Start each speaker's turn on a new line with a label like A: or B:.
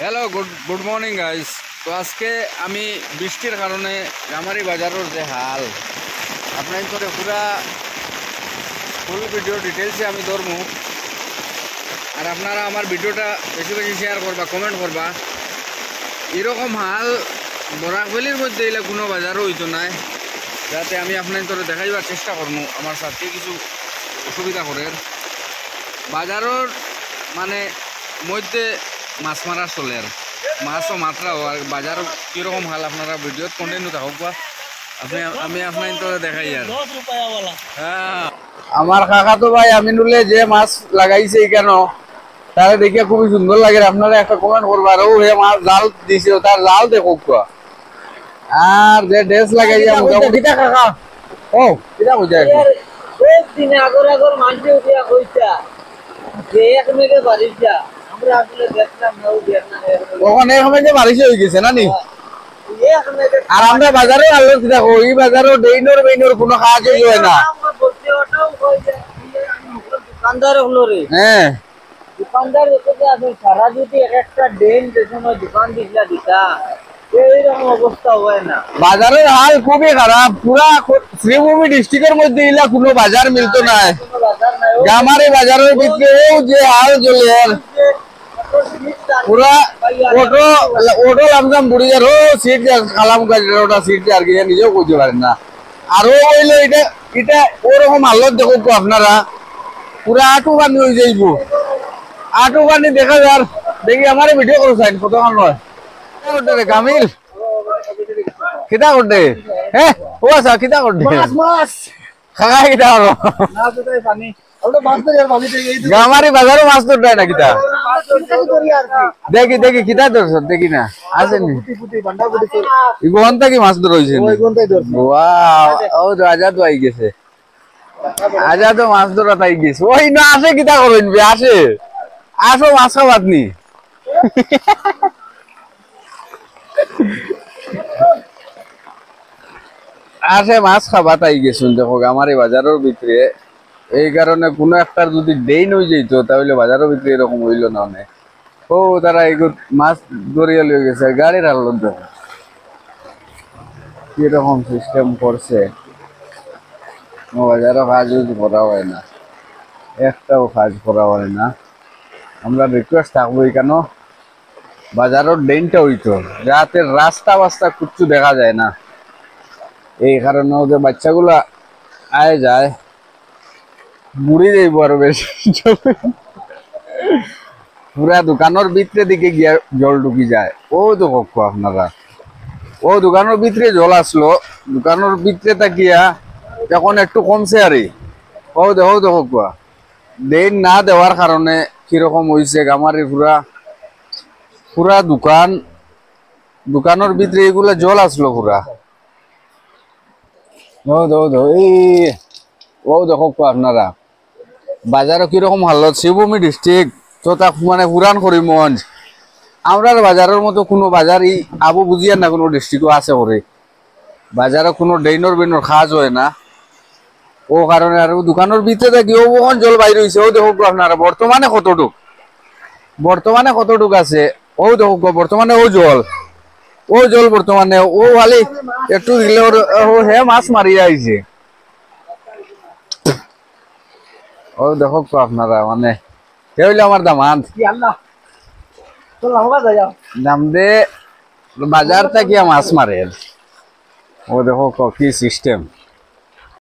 A: Hello good morning guys. তো আজকে আমি বৃষ্টির কারণে গামারি বাজারের যে হাল আপনার করে পুরা ফুল ভিডিও ডিটেলসে আমি ধরবো। আর আপনারা আমার ভিডিওটা বেশি বেশি শেয়ার করবা, কমেন্ট করবা। এরকম হাল বরাকভ্যালির মধ্যে এলে কোনো বাজারও হইতো নাই, যাতে আমি আপনার তোরে দেখাইবার চেষ্টা করবো। আমার সাথে কিছু অসুবিধা করে বাজারের মানে মধ্যে মাছ মারা চলে, আর মাছও মাত্রাও আর বাজার কীরকম হাল আপনারা ভিডিওত কন্টিনিউ থাকুক বা আমি আপনার তো দেখাই। আর হ্যাঁ, আমার কাকা তো ভাই আমিনুলে যে মাছ লাগাইছে কেন তাহলে দেখে খুবই সুন্দর লাগে। আপনারা একটা কমেন্ট করবার, ও হে মাছ জাল দিছে, তার জাল দেখুক। আর যে ড্রেস লাগাইছে মোটামুটি কাকা ও কিটা কইছে
B: দিনে আগর আগর মানছে উঠিয়া কইছা যে এক মেঘে বাড়িছা আমরা আসলে দেখলাম না
A: ওখানে সময় যে বারিশ হয়ে গেছে না নি। আর আমরা বাজারে আলো দেখো, এই বাজারও ডেইনোর বেইনোর কোনো কাজ হয় না।
B: দোকানদার হলো রে,
A: হ্যাঁ
B: দোকানদার হতে আছে সারা যদি এক একটা ডেন যে সময় দোকান দিছিলা দিতা এইরকম অবস্থা হয় না।
A: বাজারের হাল খুবই খারাপ। পুরা শ্রীভূমি ডিস্ট্রিক্টের মধ্যে ইলা কোনো বাজার মিলতো না। গামারি বাজারের ভিতরে যে হাল চলে পুরা অটো লামসাম বুড়ি যার ও সিট কালাম ওটা সিট আর কি নিজেও করতে পারেন না। আরো হইলো এটা এটা ওরকম হালত দেখো আপনারা, পুরা আটু পানি হয়ে যাইব। আটু পানি দেখা যার দেখি আমার ভিডিও করো সাইন কতক্ষণ নয় রে কামিল কিতা করতে। হ্যাঁ ও আচ্ছা কিতা করতে খাগা কিতা করো গামারি বাজারও মাছ ধরতে না কিতা দেখি দেখি কিতা ধরছ দেখি না আসেনি ইগোন থেকে মাছ ধরছে। ও আজাদ আই গেছে, আজাদ মাছ ধরা তাই গেছে। ওই না আসে কিতা করবেন আসে আসো মাছ খাবাত নি আসে মাছ খাবা তাই গেছুন। দেখো আমার এই বাজারের ভিতরে এই কারণে কোনো একটার যদি ডেইন হয়ে যেত তাহলে বাজারের ভিতরে এরকম হইল না। অনেক ও তারা এই মাছ ধরিয়া লয়ে গেছে গাড়ির হালত দেখো কিরকম সিস্টেম করছে। বাজারও কাজ করা হয় না, একটাও কাজ করা হয় না। আমরা রিকোয়েস্ট থাকবো কেন বাজারের ডেইনটা হইতো, যাতে রাস্তা বাস্তা কিচ্ছু দেখা যায় না। এই কারণে ওদের বাচ্চাগুলা আয় যায় বুড়ি যাইব আরো বেশি। পুরা দোকানের ভিতরে দিকে গিয়া জল ঢুকি যায়। ও তো কক্ষ আপনারা ও দোকানের ভিতরে জল আসলো, দোকানের ভিতরে তাকিয়া এখন একটু কমছে। আরে ও দেখো দেখো কুয়া দেন না দেওয়ার কারণে কিরকম হয়েছে গামারি পুরা পুরা দোকানের ভিতরে এগুলা জল আসলো পুরা। ও দেখো আপনারা বাজারও কিরকম হালত। শ্রীভূমি ডিস্ট্রিক্ট তো তা মানে পুরান করিমগঞ্জ, আমরা বাজারের মতো কোনো বাজার এই আবু বুঝিয়ার না কোনো ডিস্ট্রিক্টও আছে করে বাজারে কোনো ডেইনর বেইনর খাজ হয় না। ও কারণে আর দোকানের ভিতরে থাকি ও কখন জল বাইর হয়েছে। ও দেখো আপনারা বর্তমানে কতটুক আছে। ও দেখো বর্তমানে ও জল বর্তমানে ও খালি একটু দিলে ও হে মাছ মারিয়া আইছে। ও দেখো আপনারা মানে কে হইলে আমার দামান দাম দে বাজার থেকে মাছ মারে। ও দেখো কি সিস্টেম।